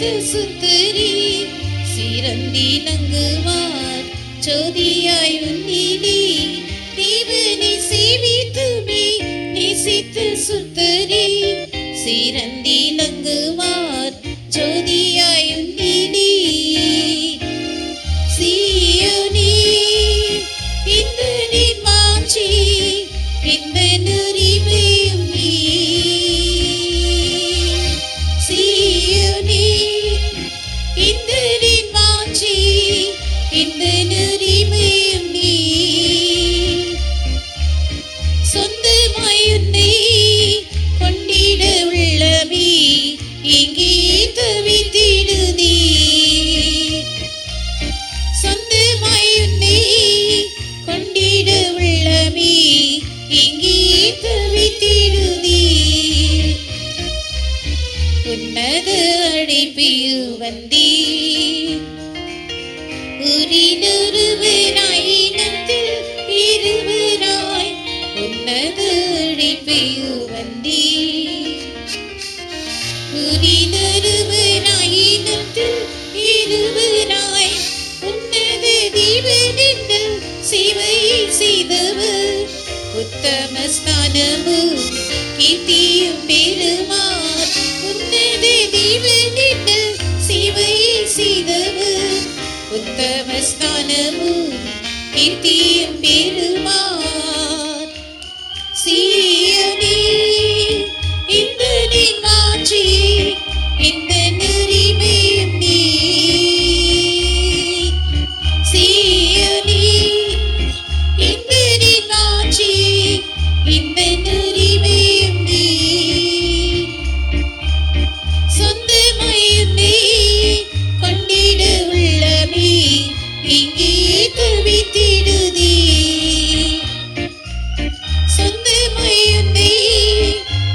நேசித்து சுத்தரி சிறந்திலங்குவார் ஜோதியாய் உன்னிலே தேவனை சேவித்துமே நேசித்து சுத்தரி சிறந்திலங்குவார் ஜோதியாய் உன்னிலே சீயோனே இந்த நின் வாஞ்சி இந்த நுரிமையும் நீ சீயோனே இந்த நின் வாஞ்சி இந்த நுரிமையும் நீ சொந்தமாய் உன்னை கொண்டிட உள்ளமே இங்கே தவித்திடுதே சொந்தமாய் உன்னை கொண்டிட உள்ளமே இங்கே தவித்திடுதே உன்னத அழைப்பில் வந்தே உரினொருவராய் இனத்தில் இருவராய் உன்னத அழைப்பில் வந்தே உரினொருவராய் இனத்தில் இருவராய் உன்னத தேவனில் சேவையை செய்தவர் உத்தம ஸ்தானமும் கீர்த்தியும் பெறுவார் உன்னத தேவனில் சேவையை செய்தவர் உத்தம ஸ்தானமும் கீர்த்தியும் பெறுவார் சீயோனே இந்த நின் வாஞ்சி இந்த நுரிமையும் நீ சீயோனே இந்த நின் வாஞ்சி இந்த நுரிமையும் நீ சொந்தமாய் உன்னை கொண்டிட உள்ளமே இங்கே தவித்திடுதே சொந்தமாய் உன்னை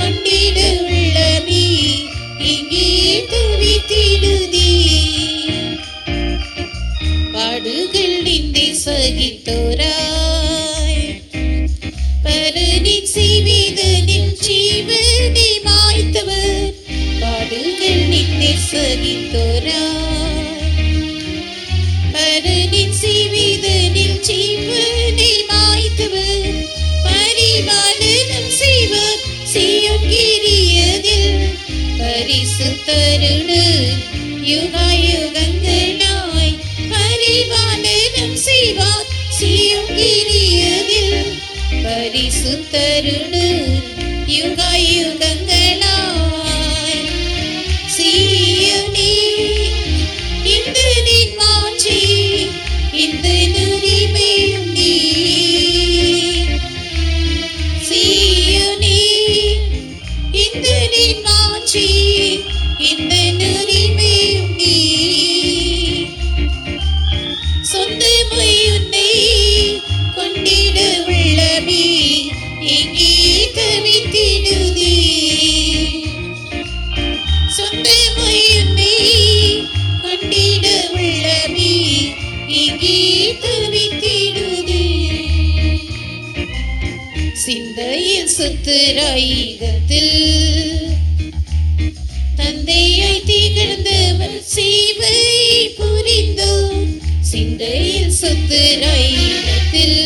கொண்டிட உள்ளமே இங்கே தவித்திடுதே பாடுகள் நிந்தை சகித்தோராய் பரனின் செய்விதனில் ஜீவனை மாய்த்தவர் பாடுகள் நிந்தை சகித்தோராய் பரனின் செய்விதனில் ஜீவனை மாய்த்தவர் பரிபாலனம் செய்வர் சீயோன் கிரியதில் பரிசுத்தருடன் யுகாயுகங்களாய் பரிபாலனம் செய்வார் சீயோன் கிரியதில் பரிசுத்தருடன் யுகாயுகங்களாய் சீயோனே இந்த நின் வாஞ்சி இந்த நுரிமையும் நீ சீயோனே இந்த நின் வாஞ்சி இந்த நுரிமையும் நீ சொந்தமாய் உன்னை கொண்டிட உள்ளமே இங்கே தவித்திடுதே சொந்தமாய் உன்னை கொண்டிட உள்ளமே இங்கே தவித்திடுதே சிந்தையில் சுத்திராயுதத்தில் தந்தையாய் திகழ்ந்தவர் சேவை புரிந்தோர் சிந்தையில் சுத்திராயுதத்தில்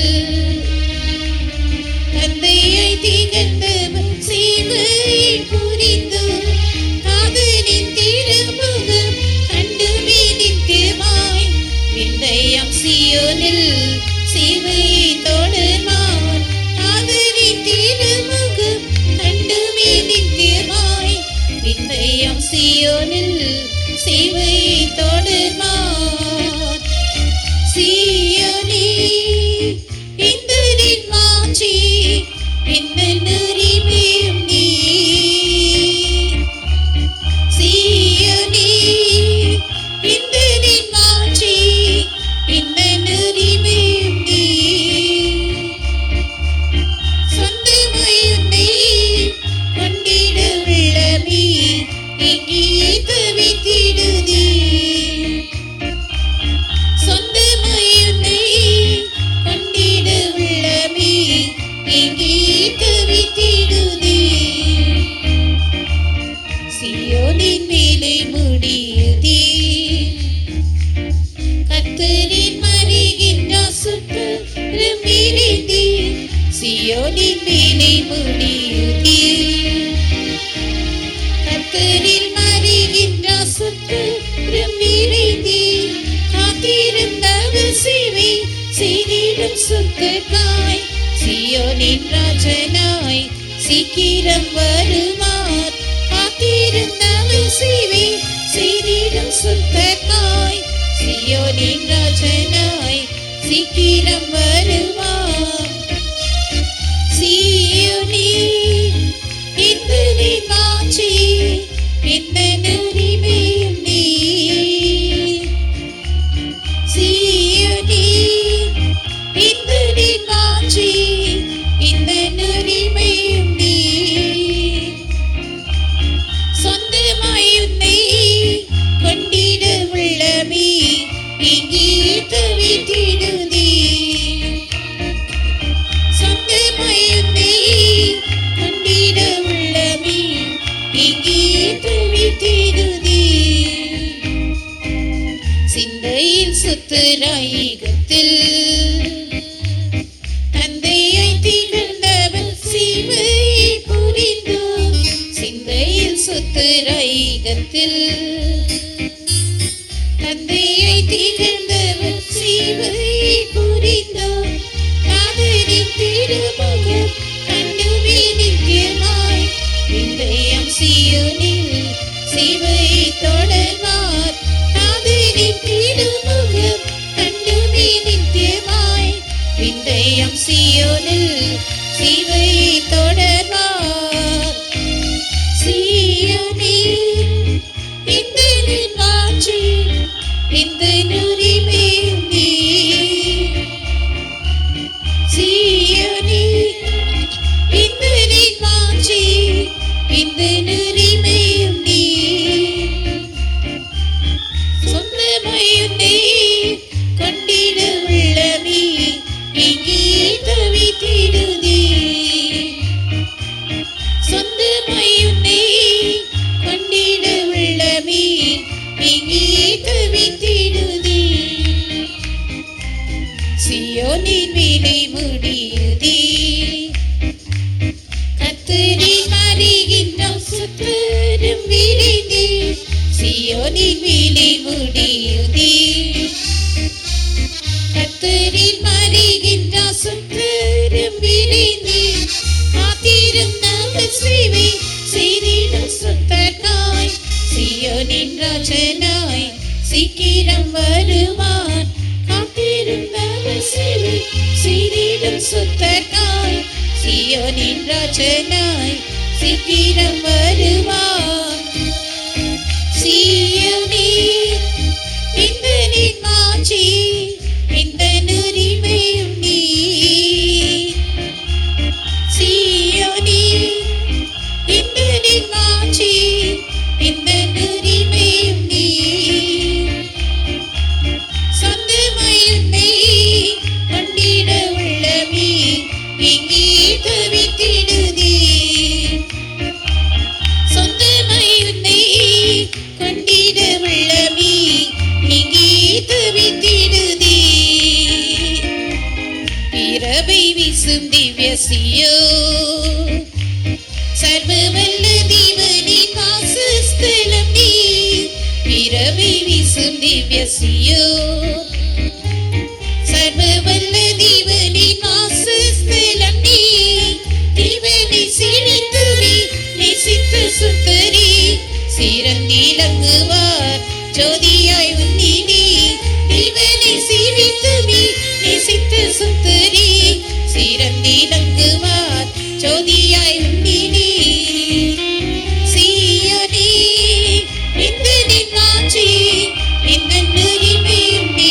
தந்தையாய் திகழ்ந்தவர் சேவை புரிந்தோர் காதலின் திருமுகம் கண்டுமே நித்தியமாய் விந்தையாம் சீயோனில் சேவையை தொடர்வார் காதலின் திருமுகம் கண்டுமே நித்தியமாய் விந்தையாம் சீயோனில் சேவையை தொடர்வார் சீயோனே இந்த நின் வாஞ்சி இந்த நுரிமையும் நீ சீயோனே இந்த நின் வாஞ்சி இந்த நுரிமையும் நீ சொந்தமாய் உன்னை கொண்டிட உள்ளமே இங்கே தவித்திடுதே சொந்தமாய் உன்னை கொண்டிட உள்ளமே இங்கே தவித்திடுதே சீயோனின் மேலே முடிய சியோனின் மேலே முடியுதே. கர்த்தரில் மறிகின்ற சுத்தம் நிறைந்தே காத்திருந்தவர் சேவை செய்திடும் சுத்தர்காய். சியோனின் ராஜனாய் சீக்கிரம் வருவார். காத்திருந்தவர் சேவை செய்திடும் சுத்தர்காய். சியோனின் ராஜனாய் சீக்கிரம் வருவார். சீயோனே இந்த நீ மாற்றி இந்த உரிமையும் நீ. சீயோனே இந்த நீ மாற்றி இந்த உரிமையும் நீ. சொந்தமாய் உன்னை கொண்டிட உள்ளமே இங்கே தவித்திடுதே. சொந்தமாய் உன்னை கொண்டிட உள்ளமே இங்கே தவித்திடுதே. சிந்தையில் சுத்தராயிகத்தில் தந்தையை திகழ்ந்தவர் சிவை புரிந்து. சிந்தையில் சுத்தராயிகத்தில் தந்தையை திகழ்ந்தவர் சிவை புரிந்து. காதலின் திருமுகம் கண்டுமே நித்தியமாய் இன்றையம் சீயோனில் சிவை தொடர்வார். காதலின் திருமுகம் கண்டுமே நித்தியமாய் இன்றையம் சீயோனில் சிவை தொடர்வார். சீயோனே இந்த நின் மாற்றி இந்த உரிமையும் நீ. சீயோனே இந்த நின் மாற்றி இந்த உரிமையும் நீ. சொந்தமாய் உன்னை கொண்டிட உள்ளமே இங்கே தவித்திடுதே. சொந்தமாய் உன்னை கொண்டிட உள்ளமே இங்கே தவித்திடுதே. சியோனின் மேலே முடியுதே. கர்த்தரில் மறிகின்ற சுத்தரும் விரைந்தே. சியோனின் மேலே முடியுதே. கர்த்தரில் மறிகின்ற சுத்தரும் விரைந்தே காத்திருந்தவர் சேவை செய்திடும் சுத்தர்காய். சியோனின் ராஜனாய் சீக்கிரம் வருவார். காத்திருந்தவர் சேவை செய்திடும் சுத்தர்காய். சியோனின் ராஜனாய் சீக்கிரம் வருவார். சீயோனே இந்த நின் மாற்றி இந்த உரிமையும் நீ. சீயோனே இந்த நின் மாற்றி இந்த உரிமையும் நீ. சொந்தமாய் உன்னை கொண்டிட உள்ளமே இங்கே தவித்திடுதே. சொந்தமாய் உன்னை கொண்டிட உள்ளமே இங்கே தவித்திடுதே. இரவை வீசும் திவ்ய சியோன் சர்வவல்ல தேவனின் வாசஸ்தலம் நீ. இரவை வீசும் திவ்ய சியோன் சர்வவல்ல தேவனின் வாசஸ்தலம் நீ. தேவனை சிரித்துவே நேசித்த சுத்தரே சிறந்திலங்குவார் ஜோதியாய் உன்னினே. தேவனை சிரித்துவே நேசித்த சுத்தரே சிறந்திலங்குவார் ஜோதியாய் உன்னினே. சீயோனே இந்த நின் மாற்றி இந்த உரிமையும் நீ.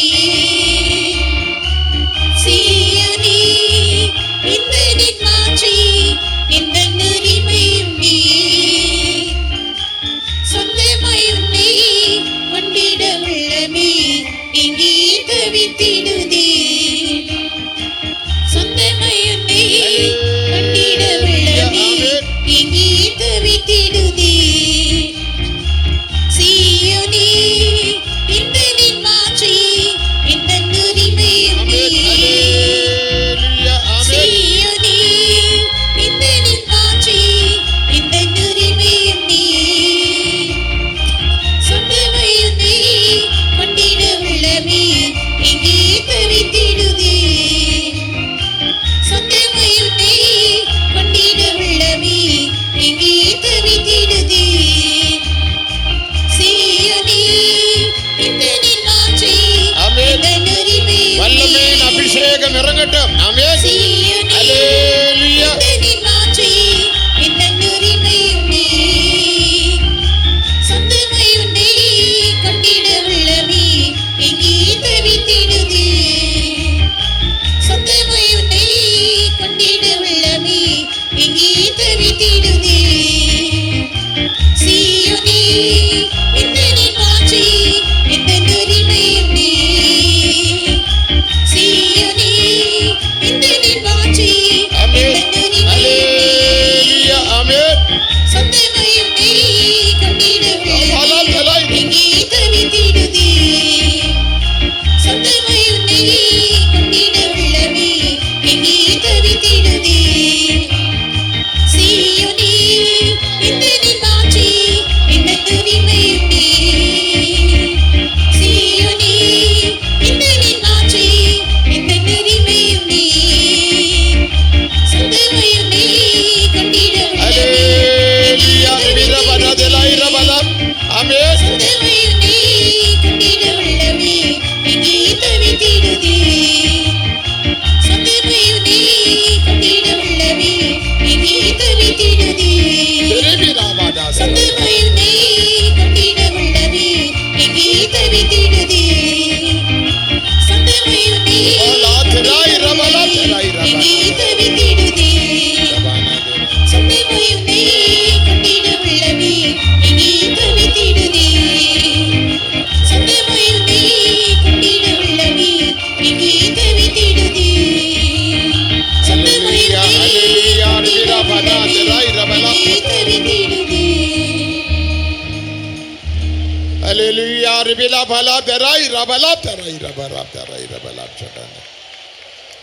Hallelujah. Ribila bala terai rabala terai rabara terai rabala chadana.